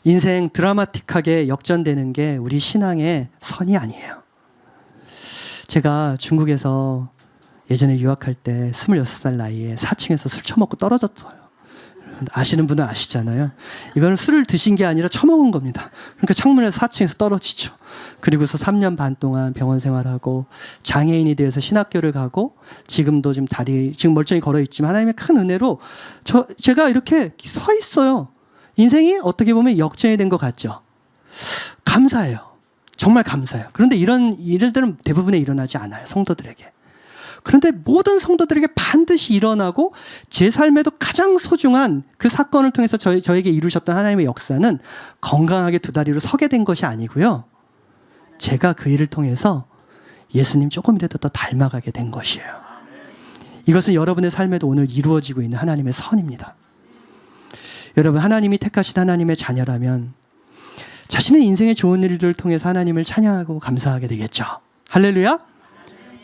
Speaker 2: 인생 드라마틱하게 역전되는 게 우리 신앙의 선이 아니에요. 제가 중국에서 예전에 유학할 때 26살 나이에 4층에서 술 처먹고 떨어졌어요. 아시는 분은 아시잖아요. 이거는 술을 드신 게 아니라 처먹은 겁니다. 그러니까 창문에서 4층에서 떨어지죠. 그리고서 3년 반 동안 병원 생활하고 장애인이 되어서 신학교를 가고 지금도 지금 멀쩡히 걸어 있지만 하나님의 큰 은혜로 제가 이렇게 서 있어요. 인생이 어떻게 보면 역전이 된 것 같죠. 감사해요. 정말 감사해요. 그런데 이런 일들은 대부분에 일어나지 않아요. 성도들에게. 그런데 모든 성도들에게 반드시 일어나고 제 삶에도 가장 소중한 그 사건을 통해서 저에게 이루셨던 하나님의 역사는 건강하게 두 다리로 서게 된 것이 아니고요. 제가 그 일을 통해서 예수님 조금이라도 더 닮아가게 된 것이에요. 이것은 여러분의 삶에도 오늘 이루어지고 있는 하나님의 선입니다. 여러분, 하나님이 택하신 하나님의 자녀라면 자신의 인생의 좋은 일들을 통해서 하나님을 찬양하고 감사하게 되겠죠. 할렐루야!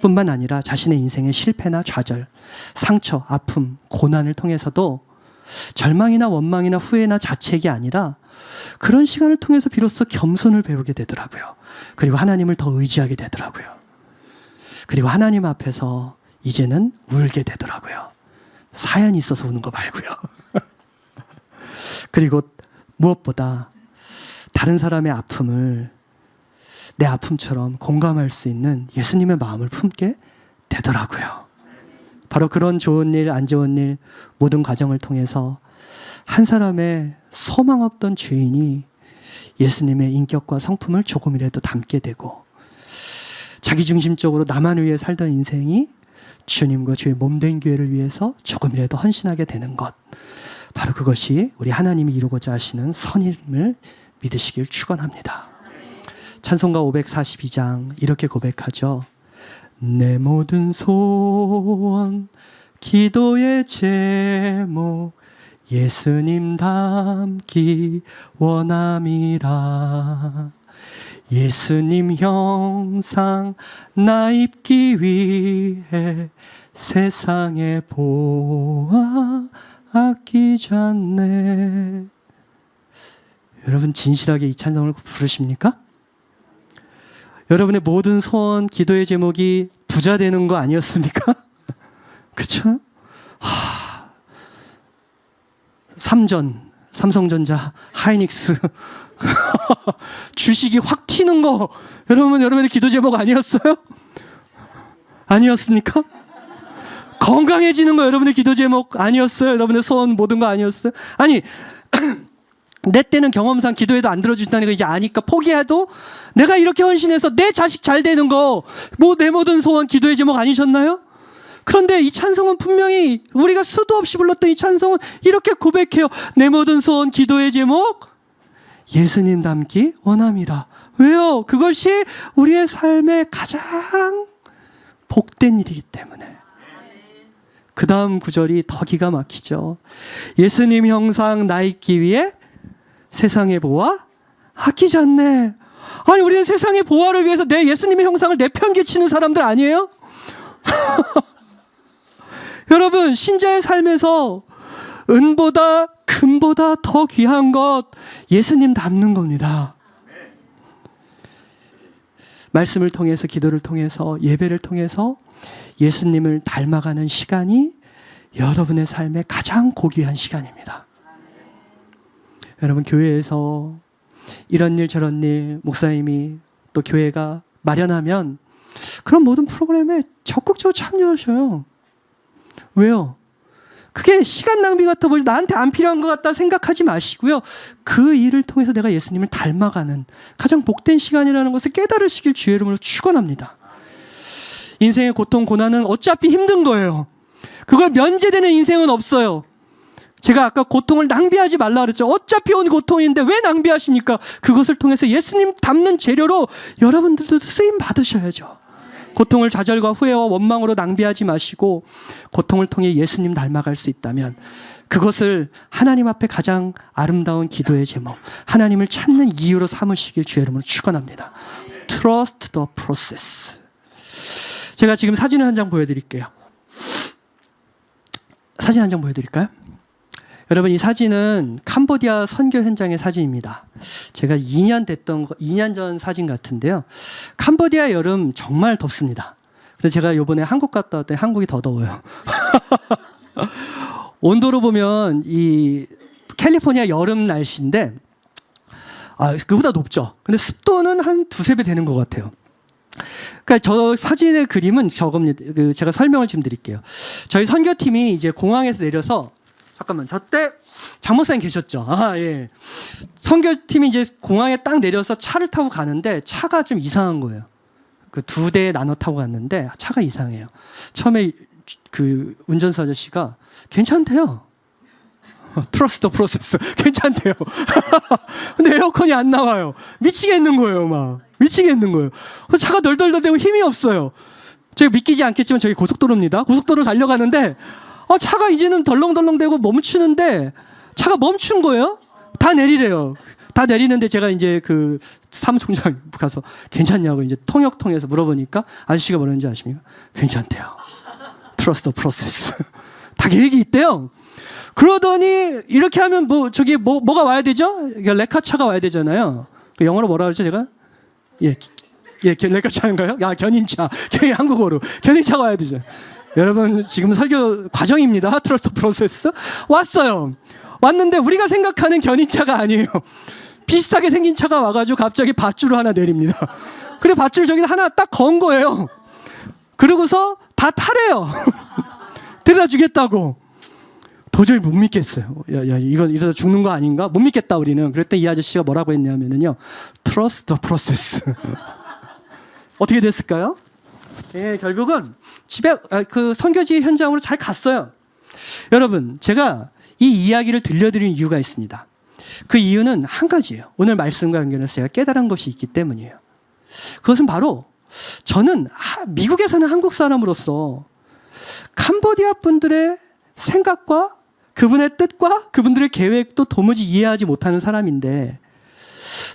Speaker 2: 뿐만 아니라 자신의 인생의 실패나 좌절, 상처, 아픔, 고난을 통해서도 절망이나 원망이나 후회나 자책이 아니라 그런 시간을 통해서 비로소 겸손을 배우게 되더라고요. 그리고 하나님을 더 의지하게 되더라고요. 그리고 하나님 앞에서 이제는 울게 되더라고요. 사연이 있어서 우는 거 말고요. 그리고 무엇보다 다른 사람의 아픔을 내 아픔처럼 공감할 수 있는 예수님의 마음을 품게 되더라고요. 바로 그런 좋은 일, 안 좋은 일, 모든 과정을 통해서 한 사람의 소망 없던 죄인이 예수님의 인격과 성품을 조금이라도 담게 되고, 자기중심적으로 나만 위해 살던 인생이 주님과 주의 몸된 교회를 위해서 조금이라도 헌신하게 되는 것, 바로 그것이 우리 하나님이 이루고자 하시는 선임을 믿으시길 축원합니다. 찬송가 542장 이렇게 고백하죠. 내 모든 소원, 기도의 제목, 예수님 닮기 원함이라. 예수님 형상 나 입기 위해 세상에 보아 아끼지 않네. 여러분 진실하게 이 찬송을 부르십니까? 여러분의 모든 소원, 기도의 제목이 부자 되는 거 아니었습니까? 그렇죠? 삼성전자, 하이닉스 주식이 확 튀는 거, 여러분의 기도 제목 아니었어요? 아니었습니까? 건강해지는 거 여러분의 기도 제목 아니었어요? 여러분의 소원 모든 거 아니었어요? 아니 내 때는 경험상 기도해도 안 들어주신다는 거 이제 아니까 포기해도 내가 이렇게 헌신해서 내 자식 잘 되는 거, 뭐 내 모든 소원 기도의 제목 아니셨나요? 그런데 이 찬송은 분명히 우리가 수도 없이 불렀던 이 찬송은 이렇게 고백해요. 내 모든 소원 기도의 제목 예수님 닮기 원함이라. 왜요? 그것이 우리의 삶의 가장 복된 일이기 때문에. 그 다음 구절이 더 기가 막히죠. 예수님 형상 나 입기 위해 세상의 보아 아끼지 않네. 아니 우리는 세상의 보아를 위해서 내 예수님의 형상을 내편개치는 사람들 아니에요? 여러분 신자의 삶에서 은보다 금보다 더 귀한 것 예수님 닮는 겁니다. 말씀을 통해서, 기도를 통해서, 예배를 통해서 예수님을 닮아가는 시간이 여러분의 삶의 가장 고귀한 시간입니다. 여러분 교회에서 이런 일 저런 일 목사님이 또 교회가 마련하면 그런 모든 프로그램에 적극적으로 참여하셔요. 왜요? 그게 시간 낭비 같아 보이지 나한테 안 필요한 것 같다 생각하지 마시고요. 그 일을 통해서 내가 예수님을 닮아가는 가장 복된 시간이라는 것을 깨달으시길 주의 이름으로 축원합니다. 인생의 고통, 고난은 어차피 힘든 거예요. 그걸 면제되는 인생은 없어요. 제가 아까 고통을 낭비하지 말라 그랬죠. 어차피 온 고통인데 왜 낭비하십니까? 그것을 통해서 예수님 닮는 재료로 여러분들도 쓰임 받으셔야죠. 고통을 좌절과 후회와 원망으로 낭비하지 마시고 고통을 통해 예수님 닮아갈 수 있다면 그것을 하나님 앞에 가장 아름다운 기도의 제목, 하나님을 찾는 이유로 삼으시길 주의 이름으로 축원합니다. Trust the process. 제가 지금 사진을 한 장 보여드릴게요. 사진 한 장 보여드릴까요? 여러분 이 사진은 캄보디아 선교 현장의 사진입니다. 제가 2년 전 사진 같은데요. 캄보디아 여름 정말 덥습니다. 그래서 제가 이번에 한국 갔다 왔더니 한국이 더 더워요. 온도로 보면 이 캘리포니아 여름 날씨인데 그보다 높죠. 근데 습도는 한 두세 배 되는 것 같아요. 그러니까 저 사진의 그림은 저겁니다. 제가 설명을 좀 드릴게요. 저희 선교팀이 이제 공항에서 내려서 잠깐만, 저때 장 목사님 계셨죠? 예. 선교팀이 이제 공항에 딱 내려서 차를 타고 가는데 차가 좀 이상한 거예요. 그 두 대 나눠 타고 갔는데 차가 이상해요. 처음에 그 운전사 아저씨가 괜찮대요. 트러스트 프로세스 괜찮대요. 근데 에어컨이 안 나와요. 미치겠는 거예요, 막. 미치겠는 거예요. 차가 덜덜덜대고 힘이 없어요. 제가 믿기지 않겠지만 저기 고속도로입니다. 고속도로를 달려가는데 차가 이제는 덜렁덜렁대고 멈추는데 차가 멈춘 거예요. 다 내리래요. 다 내리는데 제가 이제 그 사무총장 가서 괜찮냐고 이제 통역 통해서 물어보니까 아저씨가 뭐라는지 아십니까? 괜찮대요. Trust the process. 다 계획이 있대요. 그러더니 이렇게 하면 뭐가 와야 되죠? 레카차가 와야 되잖아요. 영어로 뭐라 그러죠 제가? 예, 레카차인가요? 견인차. 한국어로 견인차가 와야 되죠. 여러분 지금 설교 과정입니다. 트러스트 프로세스 왔어요. 왔는데 우리가 생각하는 견인차가 아니에요. 비슷하게 생긴 차가 와가지고 갑자기 밧줄을 하나 내립니다. 그래 밧줄 저기 하나 딱 건 거예요. 그러고서 다 타래요. 데려다 주겠다고. 도저히 못 믿겠어요. 야, 이건 이러다 죽는 거 아닌가? 못 믿겠다, 우리는. 그랬더니 이 아저씨가 뭐라고 했냐면요. Trust the process. 어떻게 됐을까요? 예, 결국은 집에, 그 선교지 현장으로 잘 갔어요. 여러분, 제가 이 이야기를 들려드리는 이유가 있습니다. 그 이유는 한 가지예요. 오늘 말씀과 연결해서 제가 깨달은 것이 있기 때문이에요. 그것은 바로 저는 미국에 사는 한국 사람으로서 캄보디아 분들의 생각과 그분의 뜻과 그분들의 계획도 도무지 이해하지 못하는 사람인데,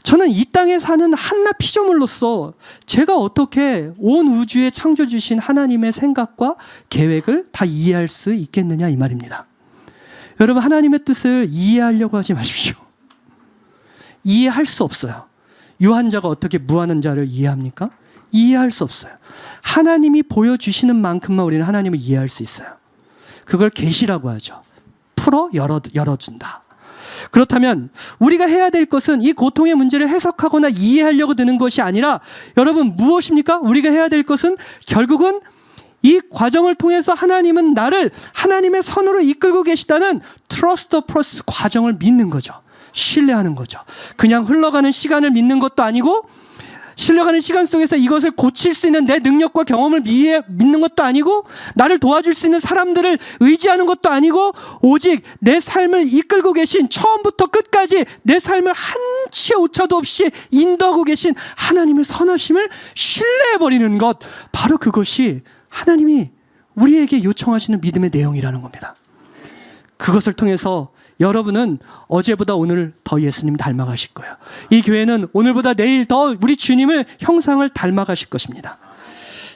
Speaker 2: 저는 이 땅에 사는 한낱 피조물로서 제가 어떻게 온 우주에 창조주신 하나님의 생각과 계획을 다 이해할 수 있겠느냐 이 말입니다. 여러분, 하나님의 뜻을 이해하려고 하지 마십시오. 이해할 수 없어요. 유한 자가 어떻게 무하는 자를 이해합니까? 이해할 수 없어요. 하나님이 보여주시는 만큼만 우리는 하나님을 이해할 수 있어요. 그걸 계시라고 하죠. 풀어 열어준다. 그렇다면 우리가 해야 될 것은 이 고통의 문제를 해석하거나 이해하려고 드는 것이 아니라, 여러분 무엇입니까? 우리가 해야 될 것은 결국은 이 과정을 통해서 하나님은 나를 하나님의 선으로 이끌고 계시다는 trust the process 과정을 믿는 거죠. 신뢰하는 거죠. 그냥 흘러가는 시간을 믿는 것도 아니고, 실려가는 시간 속에서 이것을 고칠 수 있는 내 능력과 경험을 믿는 것도 아니고, 나를 도와줄 수 있는 사람들을 의지하는 것도 아니고, 오직 내 삶을 이끌고 계신, 처음부터 끝까지 내 삶을 한치의 오차도 없이 인도하고 계신 하나님의 선하심을 신뢰해버리는 것, 바로 그것이 하나님이 우리에게 요청하시는 믿음의 내용이라는 겁니다. 그것을 통해서 여러분은 어제보다 오늘 더 예수님 닮아가실 거예요. 이 교회는 오늘보다 내일 더 우리 주님을 형상을 닮아가실 것입니다.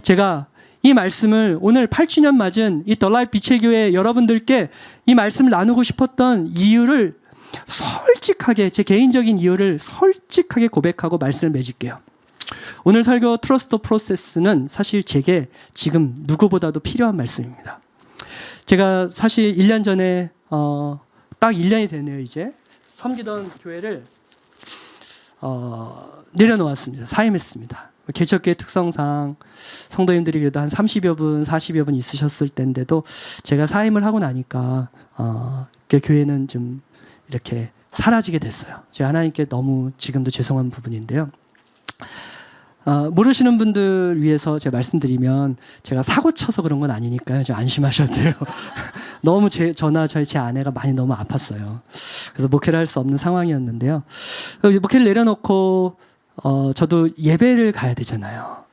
Speaker 2: 제가 이 말씀을 오늘 8주년 맞은 이 더 라이프 비체교회 여러분들께 이 말씀을 나누고 싶었던 이유를 솔직하게, 제 개인적인 이유를 솔직하게 고백하고 말씀을 맺을게요. 오늘 설교 트러스트 프로세스는 사실 제게 지금 누구보다도 필요한 말씀입니다. 제가 사실 1년 전에 딱 1년이 되네요. 이제 섬기던 교회를 내려놓았습니다. 사임했습니다. 개척교회 특성상 성도님들이 그래도 한 30여 분, 40여 분 있으셨을 때인데도 제가 사임을 하고 나니까 교회는 좀 이렇게 사라지게 됐어요. 제가 하나님께 너무 지금도 죄송한 부분인데요. 모르시는 분들 위해서 제가 말씀드리면, 제가 사고 쳐서 그런 건 아니니까요. 좀 안심하셔도 돼요. 너무 저나 제 아내가 많이 너무 아팠어요. 그래서 목회를 할 수 없는 상황이었는데요. 목회를 내려놓고 저도 예배를 가야 되잖아요.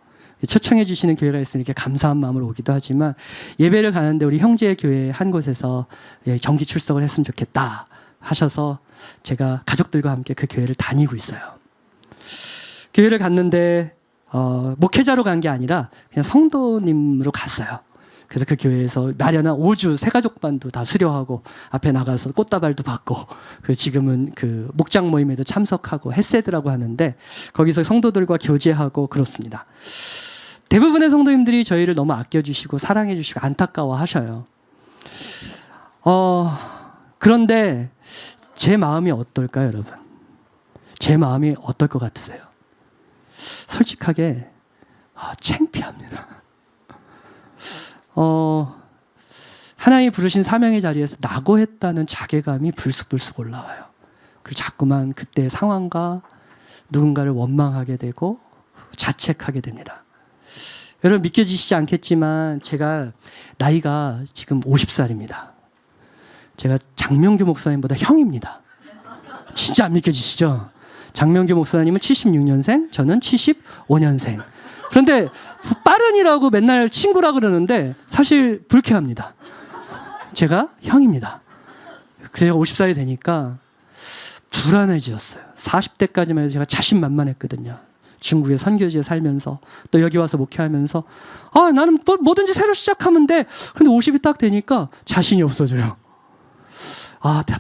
Speaker 2: 초청해 주시는 교회가 있으니까 감사한 마음으로 오기도 하지만, 예배를 가는데 우리 형제 교회 한 곳에서 정기 출석을 했으면 좋겠다 하셔서 제가 가족들과 함께 그 교회를 다니고 있어요. 교회를 갔는데 목회자로 간 게 아니라 그냥 성도님으로 갔어요. 그래서 그 교회에서 마련한 5주 새가족반도 다 수료하고, 앞에 나가서 꽃다발도 받고, 지금은 그 목장 모임에도 참석하고, 햇세드라고 하는데 거기서 성도들과 교제하고 그렇습니다. 대부분의 성도님들이 저희를 너무 아껴주시고 사랑해주시고 안타까워하셔요. 그런데 제 마음이 어떨까요, 여러분? 제 마음이 어떨 것 같으세요? 솔직하게 창피합니다. 하나님이 부르신 사명의 자리에서 낙오했다는 자괴감이 불쑥불쑥 올라와요. 그리고 자꾸만 그때의 상황과 누군가를 원망하게 되고 자책하게 됩니다. 여러분 믿겨지시지 않겠지만 제가 나이가 지금 50살입니다. 제가 장명규 목사님보다 형입니다. 진짜 안 믿겨지시죠? 장명규 목사님은 76년생, 저는 75년생. 그런데 빠른이라고 맨날 친구라 그러는데 사실 불쾌합니다. 제가 형입니다. 제가 50살이 되니까 불안해지셨어요. 40대까지만 해도 제가 자신만만했거든요. 중국의 선교지에 살면서 또 여기 와서 목회하면서 나는 뭐든지 새로 시작하면 돼. 근데 50이 딱 되니까 자신이 없어져요.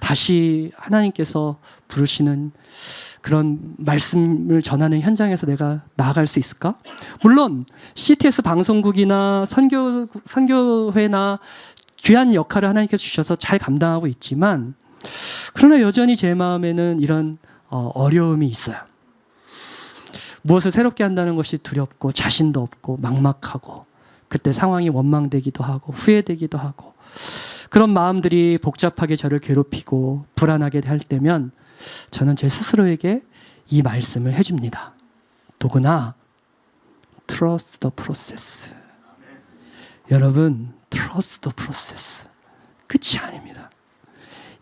Speaker 2: 다시 하나님께서 부르시는 그런 말씀을 전하는 현장에서 내가 나아갈 수 있을까? 물론 CTS 방송국이나 선교회나 귀한 역할을 하나님께서 주셔서 잘 감당하고 있지만, 그러나 여전히 제 마음에는 이런 어려움이 있어요. 무엇을 새롭게 한다는 것이 두렵고 자신도 없고 막막하고 그때 상황이 원망되기도 하고 후회되기도 하고 그런 마음들이 복잡하게 저를 괴롭히고 불안하게 할 때면 저는 제 스스로에게 이 말씀을 해줍니다. 도구나 trust the process. 여러분, trust the process. 끝이 아닙니다.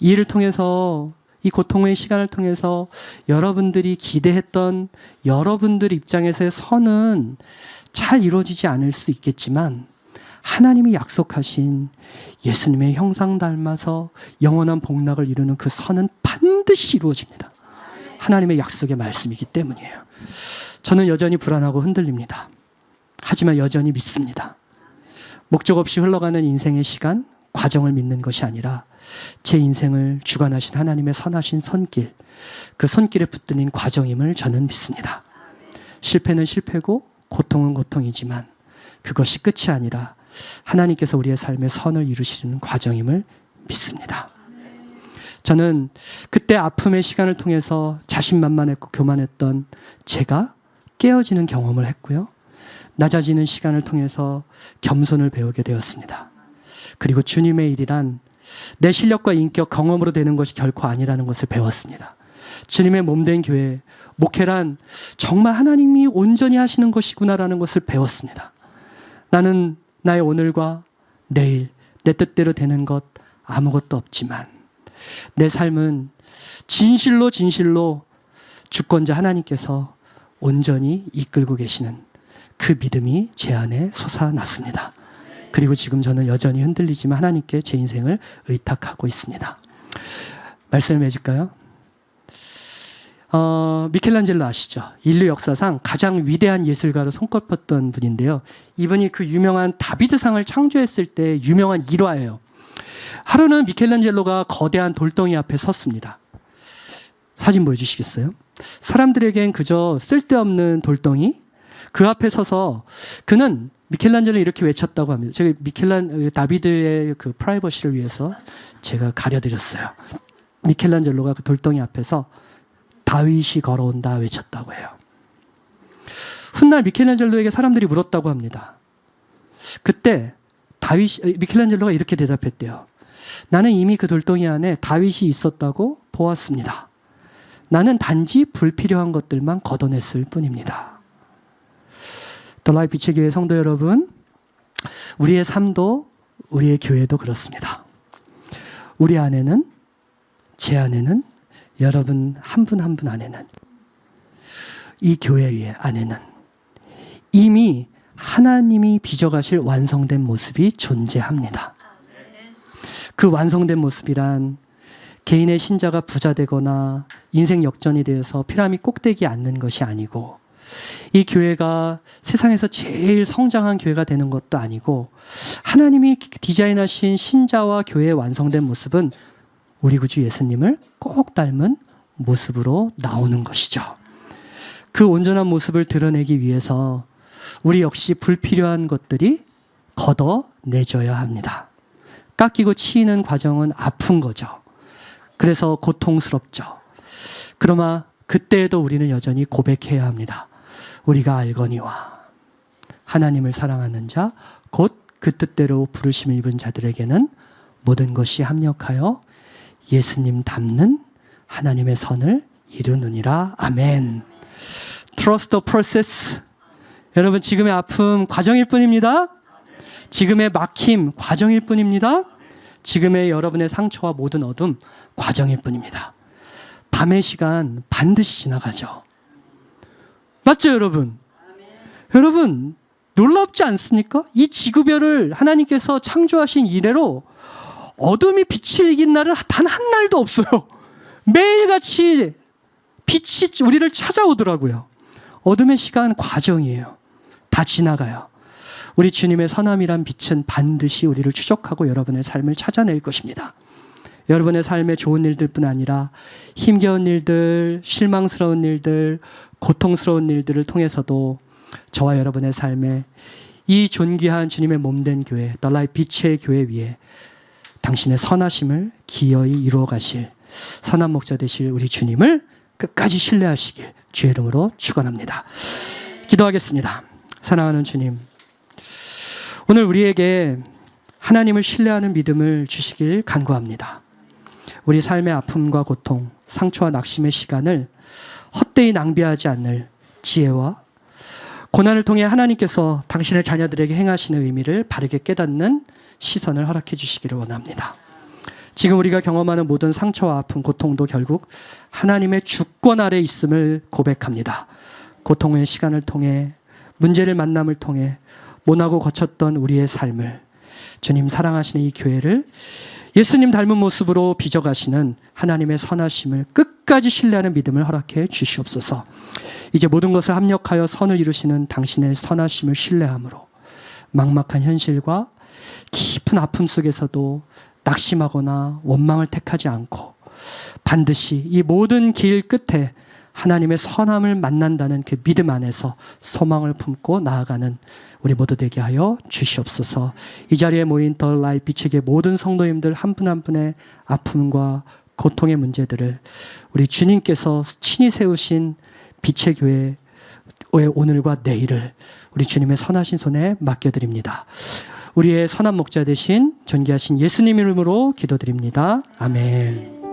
Speaker 2: 이 일을 통해서, 이 고통의 시간을 통해서 여러분들이 기대했던 여러분들 입장에서의 선은 잘 이루어지지 않을 수 있겠지만 하나님이 약속하신 예수님의 형상 닮아서 영원한 복락을 이루는 그 선은 반드시 이루어집니다. 하나님의 약속의 말씀이기 때문이에요. 저는 여전히 불안하고 흔들립니다. 하지만 여전히 믿습니다. 목적 없이 흘러가는 인생의 시간, 과정을 믿는 것이 아니라 제 인생을 주관하신 하나님의 선하신 손길, 그 손길에 붙들린 과정임을 저는 믿습니다. 실패는 실패고 고통은 고통이지만 그것이 끝이 아니라 하나님께서 우리의 삶에 선을 이루시는 과정임을 믿습니다. 저는 그때 아픔의 시간을 통해서 자신만만했고 교만했던 제가 깨어지는 경험을 했고요. 낮아지는 시간을 통해서 겸손을 배우게 되었습니다. 그리고 주님의 일이란 내 실력과 인격, 경험으로 되는 것이 결코 아니라는 것을 배웠습니다. 주님의 몸된 교회, 목회란 정말 하나님이 온전히 하시는 것이구나라는 것을 배웠습니다. 나는 나의 오늘과 내일 내 뜻대로 되는 것 아무것도 없지만 내 삶은 진실로 주권자 하나님께서 온전히 이끌고 계시는 그 믿음이 제 안에 솟아났습니다. 그리고 지금 저는 여전히 흔들리지만 하나님께 제 인생을 의탁하고 있습니다. 말씀을 맺을까요? 미켈란젤로 아시죠? 인류 역사상 가장 위대한 예술가로 손꼽혔던 분인데요. 이분이 그 유명한 다비드상을 창조했을 때 유명한 일화예요. 하루는 미켈란젤로가 거대한 돌덩이 앞에 섰습니다. 사진 보여주시겠어요? 사람들에겐 그저 쓸데없는 돌덩이, 그 앞에 서서 그는 미켈란젤로 이렇게 외쳤다고 합니다. 제가 다비드의 그 프라이버시를 위해서 제가 가려드렸어요. 미켈란젤로가 그 돌덩이 앞에서 다윗이 걸어온다 외쳤다고 해요. 훗날 미켈란젤로에게 사람들이 물었다고 합니다. 그때 미켈란젤로가 이렇게 대답했대요. 나는 이미 그 돌덩이 안에 다윗이 있었다고 보았습니다. 나는 단지 불필요한 것들만 걷어냈을 뿐입니다. 더 라이프 빛의 교회 성도 여러분, 우리의 삶도 우리의 교회도 그렇습니다. 우리 안에는, 제 안에는, 여러분 한 분 한 분 안에는, 이 교회 안에는 이미 하나님이 빚어가실 완성된 모습이 존재합니다. 그 완성된 모습이란 개인의 신자가 부자 되거나 인생 역전이 되어서 피라미드 꼭대기에 앉는 것이 아니고 이 교회가 세상에서 제일 성장한 교회가 되는 것도 아니고 하나님이 디자인하신 신자와 교회의 완성된 모습은 우리 구주 예수님을 꼭 닮은 모습으로 나오는 것이죠. 그 온전한 모습을 드러내기 위해서 우리 역시 불필요한 것들이 걷어내줘야 합니다. 깎이고 치이는 과정은 아픈 거죠. 그래서 고통스럽죠. 그러나 그때에도 우리는 여전히 고백해야 합니다. 우리가 알거니와 하나님을 사랑하는 자, 곧 그 뜻대로 부르심을 입은 자들에게는 모든 것이 합력하여 예수님 닮는 하나님의 선을 이루느니라. 아멘. Trust the process. 여러분, 지금의 아픔 과정일 뿐입니다. 지금의 막힘 과정일 뿐입니다. 지금의 여러분의 상처와 모든 어둠 과정일 뿐입니다. 밤의 시간 반드시 지나가죠. 맞죠, 여러분? 여러분, 놀랍지 않습니까? 이 지구별을 하나님께서 창조하신 이래로 어둠이 빛을 이긴 날은 단 한 날도 없어요. 매일같이 빛이 우리를 찾아오더라고요. 어둠의 시간 과정이에요. 다 지나가요. 우리 주님의 선함이란 빛은 반드시 우리를 추적하고 여러분의 삶을 찾아낼 것입니다. 여러분의 삶에 좋은 일들뿐 아니라 힘겨운 일들, 실망스러운 일들, 고통스러운 일들을 통해서도 저와 여러분의 삶에 이 존귀한 주님의 몸된 교회, The Life 빛의 교회 위에 당신의 선하심을 기어이 이루어 가실 선한 목자 되실 우리 주님을 끝까지 신뢰하시길 주의 이름으로 축원합니다. 기도하겠습니다. 사랑하는 주님, 오늘 우리에게 하나님을 신뢰하는 믿음을 주시길 간구합니다. 우리 삶의 아픔과 고통, 상처와 낙심의 시간을 헛되이 낭비하지 않을 지혜와 고난을 통해 하나님께서 당신의 자녀들에게 행하시는 의미를 바르게 깨닫는 시선을 허락해 주시기를 원합니다. 지금 우리가 경험하는 모든 상처와 아픔, 고통도 결국 하나님의 주권 아래 있음을 고백합니다. 고통의 시간을 통해, 문제를 만남을 통해 모나고 거쳤던 우리의 삶을 주님 사랑하시는 이 교회를 예수님 닮은 모습으로 빚어가시는 하나님의 선하심을 끝까지 신뢰하는 믿음을 허락해 주시옵소서. 이제 모든 것을 합력하여 선을 이루시는 당신의 선하심을 신뢰함으로 막막한 현실과 깊은 아픔 속에서도 낙심하거나 원망을 택하지 않고 반드시 이 모든 길 끝에 하나님의 선함을 만난다는 그 믿음 안에서 소망을 품고 나아가는 우리 모두 되게 하여 주시옵소서. 이 자리에 모인 더 라이프 빛의 모든 성도님들 한 분 한 분의 아픔과 고통의 문제들을 우리 주님께서 친히 세우신 빛의 교회의 오늘과 내일을 우리 주님의 선하신 손에 맡겨드립니다. 우리의 선한 목자 되신 존귀하신 예수님 이름으로 기도드립니다. 아멘.